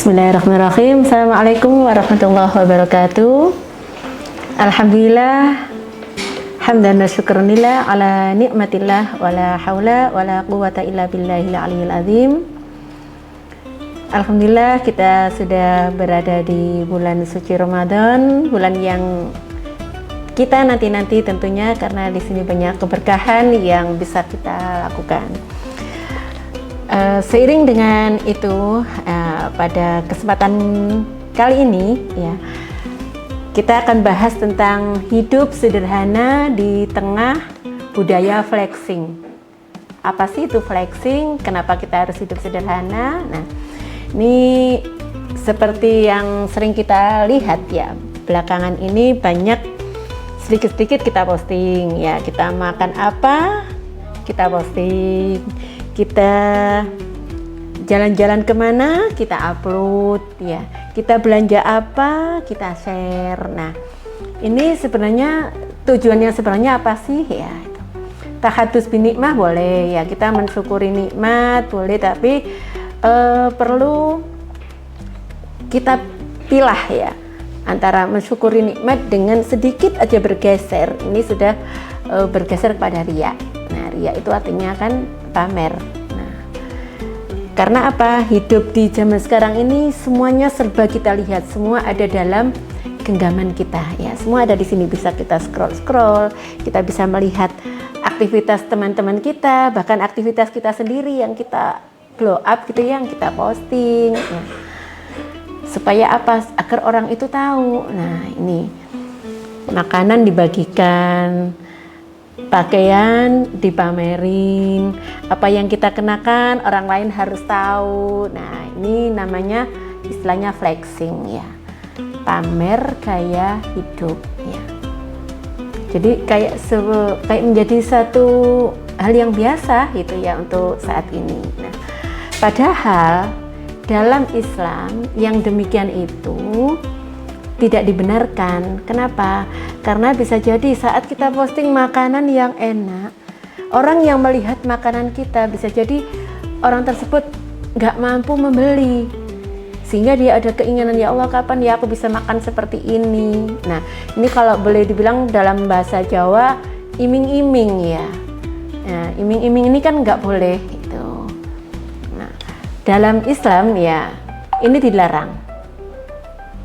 Bismillahirrahmanirrahim. Assalamualaikum warahmatullahi wabarakatuh. Alhamdulillah, hamdan wa syukrunillah ala nikmatillah wala haula wala quwata illa billahil aliyil azim. Alhamdulillah, kita sudah berada di bulan suci Ramadan, bulan yang kita nanti-nanti tentunya, karena di sini banyak keberkahan yang bisa kita lakukan. Seiring dengan itu, pada kesempatan kali ini ya, kita akan bahas tentang hidup sederhana di tengah budaya flexing. Apa sih itu flexing? Kenapa kita harus hidup sederhana? Nah, ini seperti yang sering kita lihat ya, belakangan ini banyak sedikit-sedikit kita posting ya, kita makan apa kita posting, kita jalan-jalan kemana kita upload ya, kita belanja apa kita share. Nah, ini sebenarnya tujuannya sebenarnya apa sih ya? Tahadus binikmah boleh ya, kita mensyukuri nikmat boleh, tapi perlu kita pilah ya antara mensyukuri nikmat dengan sedikit aja bergeser. Ini sudah bergeser kepada riya. Nah, riya itu artinya kan pamer. Nah, karena apa? Hidup di zaman sekarang ini semuanya serba kita lihat, semua ada dalam genggaman kita ya. Semua ada di sini, bisa kita scroll, kita bisa melihat aktivitas teman-teman kita, bahkan aktivitas kita sendiri yang kita blow up gitu, yang kita posting ya. Supaya apa? Agar orang itu tahu. Nah, ini makanan dibagikan, pakaian dipamerin, apa yang kita kenakan orang lain harus tahu. Nah, ini namanya istilahnya flexing ya, pamer gaya hidup ya. Jadi kayak menjadi satu hal yang biasa gitu ya untuk saat ini. Nah, padahal dalam Islam yang demikian itu tidak dibenarkan. Kenapa? Karena bisa jadi saat kita posting makanan yang enak, orang yang melihat makanan kita bisa jadi orang tersebut nggak mampu membeli, sehingga dia ada keinginan, ya Allah kapan ya aku bisa makan seperti ini. Nah, ini kalau boleh dibilang dalam bahasa Jawa iming-iming ya. Nah, iming-iming ini kan nggak boleh itu. Nah, dalam Islam ya ini dilarang.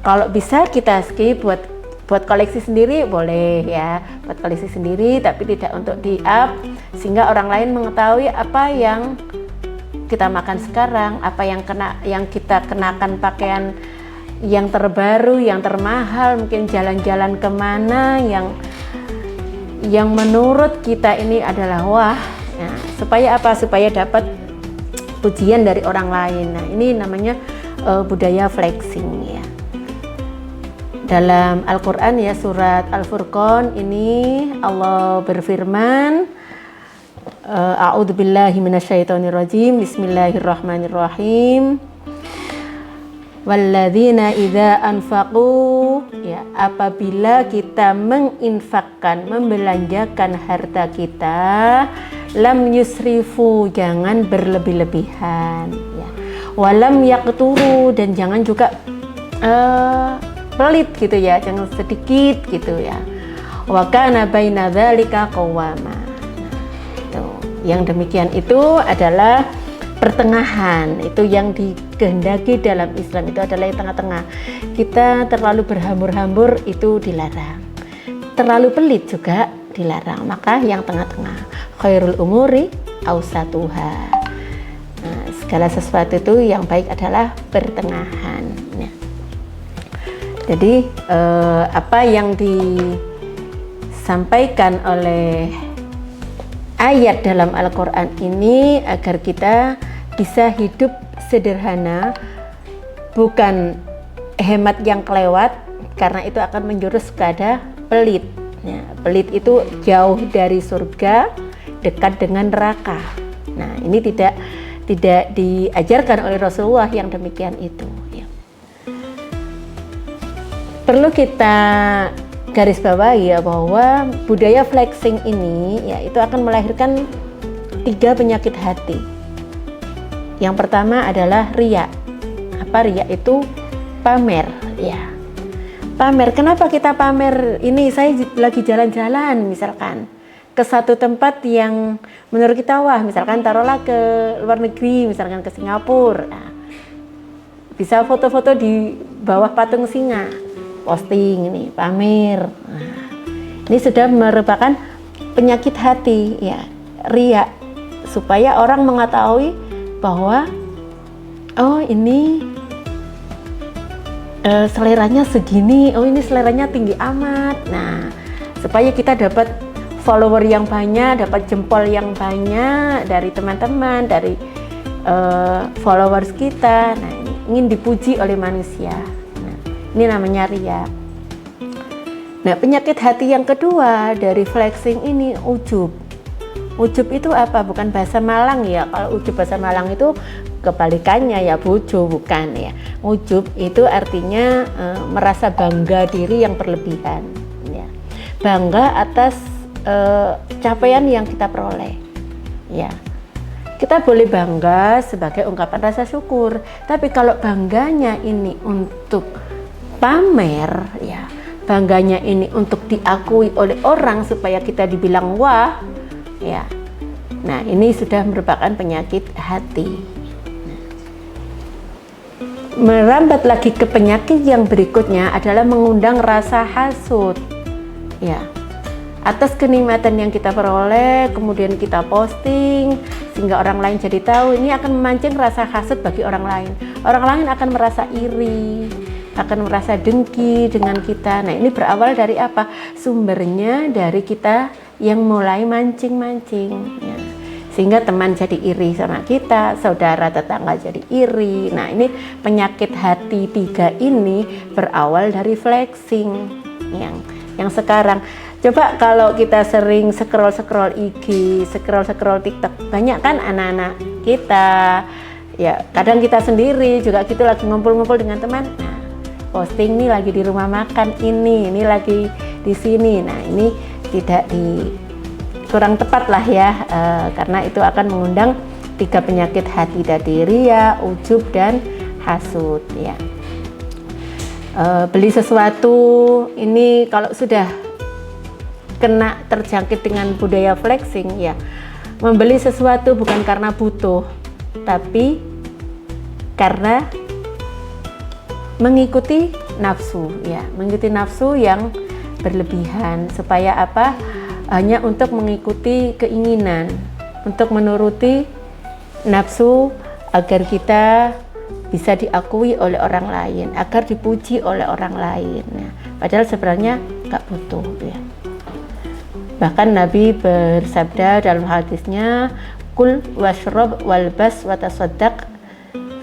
Kalau bisa kita skip, buat koleksi sendiri boleh ya, buat koleksi sendiri, tapi tidak untuk di up sehingga orang lain mengetahui apa yang kita makan sekarang, apa yang kita kenakan, pakaian yang terbaru, yang termahal, mungkin jalan-jalan kemana yang menurut kita ini adalah wah. Nah, supaya apa? Supaya dapat pujian dari orang lain. Nah, ini namanya budaya flexing ya. Dalam Al-Quran ya, surat Al-Furqan ini Allah berfirman, a'udzubillahi minasyaitonirrajim, bismillahirrahmanirrahim, walladzina idza anfaqu ya, apabila kita menginfakkan, membelanjakan harta kita, lam yusrifu, jangan berlebih-lebihan ya, walam yaqturu, dan jangan juga pelit gitu ya, jangan sedikit gitu ya, wa kana baina dzalika qawama. Yang demikian itu adalah pertengahan, itu yang dikehendaki dalam Islam, itu adalah yang tengah-tengah. Kita terlalu berhambur-hambur itu dilarang, terlalu pelit juga dilarang, maka yang tengah-tengah. Khairul umuri awsatuha. Nah, segala sesuatu itu yang baik adalah pertengahan. Jadi apa yang disampaikan oleh ayat dalam Al-Quran ini agar kita bisa hidup sederhana, bukan hemat yang kelewat, karena itu akan menjurus kepada pelit. Nah, pelit itu jauh dari surga, dekat dengan neraka. Nah, ini tidak diajarkan oleh Rasulullah yang demikian itu. Perlu kita garis bawahi ya, bahwa budaya flexing ini ya itu akan melahirkan 3 penyakit hati. Yang pertama adalah riya. apa riya itu pamer ya. Pamer, kenapa kita pamer? Ini saya lagi jalan-jalan misalkan ke satu tempat yang menurut kita wah, misalkan taruhlah ke luar negeri, misalkan ke Singapura. Nah, bisa foto-foto di bawah patung singa, posting ini, pamer. Nah, ini sudah merupakan penyakit hati ya, riya, supaya orang mengetahui bahwa oh ini seleranya segini, oh ini seleranya tinggi amat. Nah, supaya kita dapat follower yang banyak, dapat jempol yang banyak dari teman-teman, dari followers kita. Nah, ini ingin dipuji oleh manusia. Nah, ini namanya riya. Nah, penyakit hati yang kedua dari flexing ini ujub. Ujub itu apa? Bukan bahasa Malang ya. Kalau ujub bahasa Malang itu kebalikannya ya, bojo, bukan ya. Ujub itu artinya merasa bangga diri yang berlebihan ya. Bangga atas capaian yang kita peroleh ya. Kita boleh bangga sebagai ungkapan rasa syukur, tapi kalau bangganya ini untuk pamer ya, bangganya ini untuk diakui oleh orang supaya kita dibilang wah ya. Nah, ini sudah merupakan penyakit hati. Merambat lagi ke penyakit yang berikutnya adalah mengundang rasa hasut ya, atas kenikmatan yang kita peroleh, kemudian kita posting sehingga orang lain jadi tahu. Ini akan memancing rasa hasut bagi orang lain. Orang lain akan merasa iri, akan merasa dengki dengan kita. Nah, ini berawal dari apa? Sumbernya dari kita yang mulai mancing-mancing ya. Sehingga teman jadi iri sama kita, saudara tetangga jadi iri. Nah, ini penyakit hati tiga ini berawal dari flexing yang sekarang. Coba kalau kita sering scroll IG, scroll TikTok, banyak kan anak-anak kita ya, kadang kita sendiri juga gitu lagi ngumpul-ngumpul dengan teman. Nah, posting nih lagi di rumah makan ini lagi di sini. Nah, ini tidak kurang tepat lah ya, karena itu akan mengundang tiga penyakit hati tadi, riya, ujub, dan hasut ya. Beli sesuatu ini kalau sudah kena terjangkit dengan budaya flexing ya, membeli sesuatu bukan karena butuh, tapi karena mengikuti nafsu ya, mengikuti nafsu yang berlebihan. Supaya apa? Hanya untuk mengikuti keinginan, untuk menuruti nafsu agar kita bisa diakui oleh orang lain, agar dipuji oleh orang lain. Nah, padahal sebenarnya nggak butuh ya. Bahkan Nabi bersabda dalam hadisnya, kul washrab walbas watasaddaq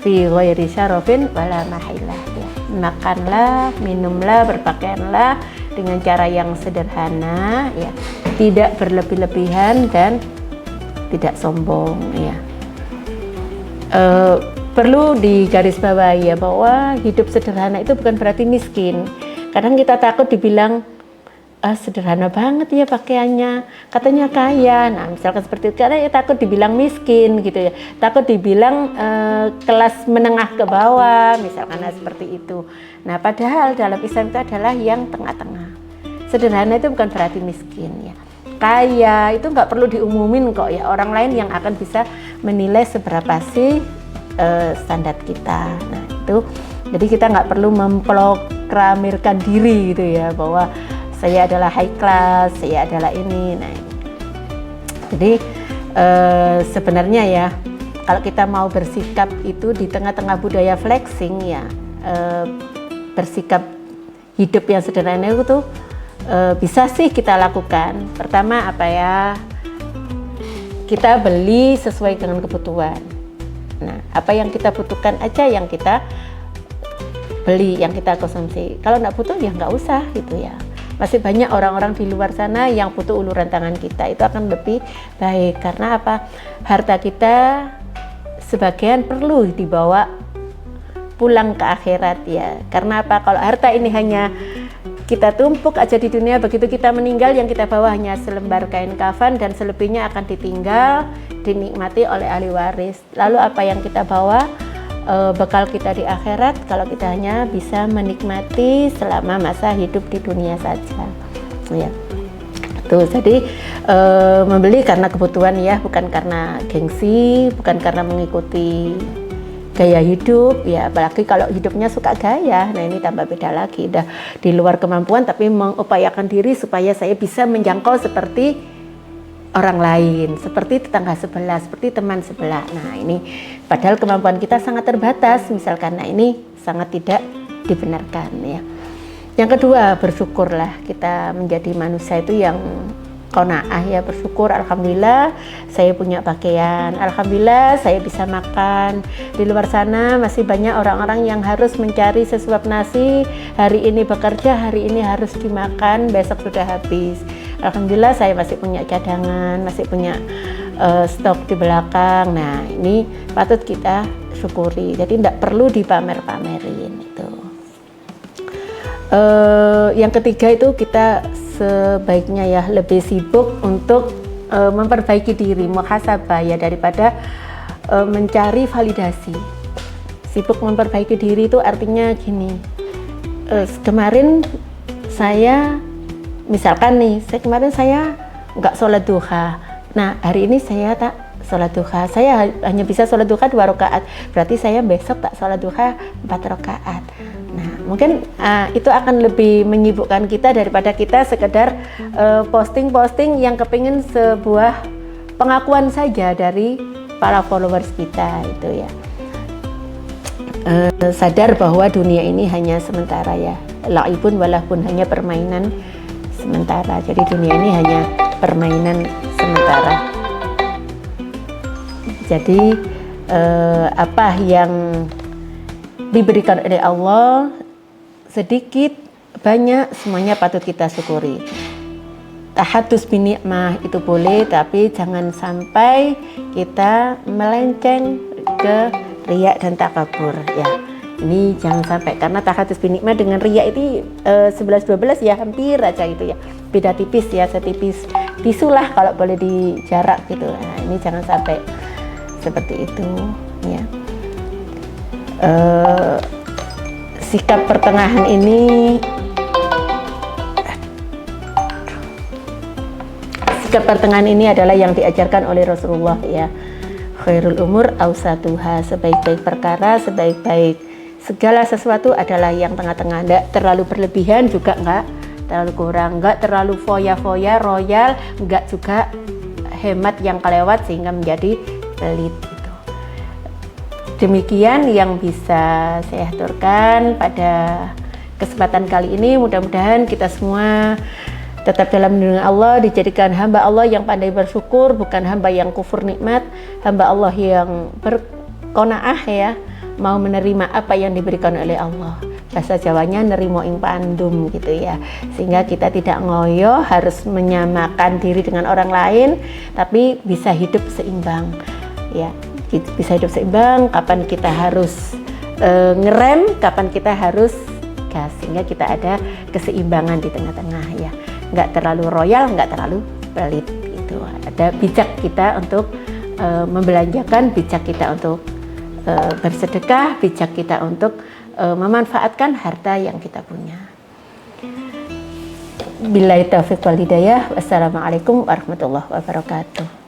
fi ghairi syarafin wala mahilah ya. Makanlah, minumlah, berpakaianlah dengan cara yang sederhana ya, tidak berlebih-lebihan dan tidak sombong ya. Perlu digarisbawahi ya, bahwa hidup sederhana itu bukan berarti miskin. Kadang kita takut dibilang sederhana banget ya pakaiannya, katanya kaya. Nah, misalkan seperti itu, karena ya takut dibilang miskin gitu ya, takut dibilang kelas menengah ke bawah, misalkan seperti itu. Nah, padahal dalam Islam itu adalah yang tengah-tengah. Sederhana itu bukan berarti miskin ya. Kaya itu nggak perlu diumumin kok ya, orang lain yang akan bisa menilai seberapa sih standar kita. Nah, itu jadi kita nggak perlu memproklamirkan diri gitu ya, bahwa saya adalah high class, saya adalah ini. Nah, jadi sebenarnya ya, kalau kita mau bersikap itu di tengah-tengah budaya flexing ya, bersikap hidup yang sederhana itu bisa sih kita lakukan. Pertama apa ya, kita beli sesuai dengan kebutuhan. Nah, apa yang kita butuhkan aja yang kita beli, yang kita konsumsi. Kalau nggak butuh ya nggak usah gitu ya. Masih banyak orang-orang di luar sana yang butuh uluran tangan kita, itu akan lebih baik. Karena apa? Harta kita sebagian perlu dibawa pulang ke akhirat ya. Karena apa? Kalau harta ini hanya kita tumpuk aja di dunia, begitu kita meninggal yang kita bawa hanya selembar kain kafan dan selebihnya akan ditinggal, dinikmati oleh ahli waris. Lalu apa yang kita bawa? bekal kita di akhirat kalau kita hanya bisa menikmati selama masa hidup di dunia saja. Ya. Tuh, jadi membeli karena kebutuhan ya, bukan karena gengsi, bukan karena mengikuti gaya hidup ya, apalagi kalau hidupnya suka gaya. Nah, ini tambah beda lagi, udah di luar kemampuan tapi mengupayakan diri supaya saya bisa menjangkau seperti orang lain, seperti tetangga sebelah, seperti teman sebelah. Nah, ini padahal kemampuan kita sangat terbatas misalkan. Nah, ini sangat tidak dibenarkan ya. Yang kedua, bersyukurlah, kita menjadi manusia itu yang qanaah ya, bersyukur. Alhamdulillah saya punya pakaian, alhamdulillah saya bisa makan. Di luar sana masih banyak orang-orang yang harus mencari sesuap nasi, hari ini bekerja, hari ini harus dimakan, besok sudah habis. Alhamdulillah saya masih punya cadangan, masih punya stok di belakang. Nah, ini patut kita syukuri, jadi tidak perlu dipamer-pamerin itu. Yang ketiga itu kita sebaiknya ya lebih sibuk untuk memperbaiki diri, muhasabah ya, daripada mencari validasi. Sibuk memperbaiki diri itu artinya gini, kemarin saya misalkan nih, kemarin saya nggak sholat duha, nah hari ini saya tak sholat duha, saya hanya bisa sholat duha 2 rakaat, berarti saya besok tak sholat duha 4 rakaat. Nah, mungkin itu akan lebih menyibukkan kita daripada kita sekedar posting-posting yang kepingin sebuah pengakuan saja dari para followers kita itu ya. Sadar bahwa dunia ini hanya sementara ya, la'ibun walahun, hanya permainan sementara. Jadi dunia ini hanya permainan sementara. Jadi apa yang diberikan oleh Allah sedikit banyak semuanya patut kita syukuri. Tahadus bin nikmah itu boleh, tapi jangan sampai kita melenceng ke riya dan takabur ya. Ini jangan sampai, karena tahadus bin nikmah dengan riya itu 11-12 ya, hampir aja gitu ya, beda tipis ya, setipis tisu lah kalau boleh dijarak gitu. Nah, ini jangan sampai seperti itu ya. Sikap pertengahan ini, adalah yang diajarkan oleh Rasulullah ya. Khairul umur awsatuha, sebaik-baik perkara, sebaik-baik segala sesuatu adalah yang tengah-tengah, enggak terlalu berlebihan juga enggak terlalu kurang, enggak terlalu foya-foya royal, enggak juga hemat yang kelewat sehingga menjadi pelit. Demikian yang bisa saya aturkan pada kesempatan kali ini. Mudah-mudahan kita semua tetap dalam lindungan Allah, dijadikan hamba Allah yang pandai bersyukur, bukan hamba yang kufur nikmat, hamba Allah yang berqanaah ya, mau menerima apa yang diberikan oleh Allah. Bahasa Jawanya nerimo ing pandum gitu ya, sehingga kita tidak ngoyo harus menyamakan diri dengan orang lain, tapi bisa hidup seimbang ya. Bisa hidup seimbang, kapan kita harus ngerem, kapan kita harus gas, sehingga kita ada keseimbangan di tengah-tengah ya, nggak terlalu royal, nggak terlalu pelit itu. Ada bijak kita untuk membelanjakan, bijak kita untuk bersedekah, bijak kita untuk memanfaatkan harta yang kita punya. Billahi taufiq wal hidayah. Wassalamualaikum warahmatullahi wabarakatuh.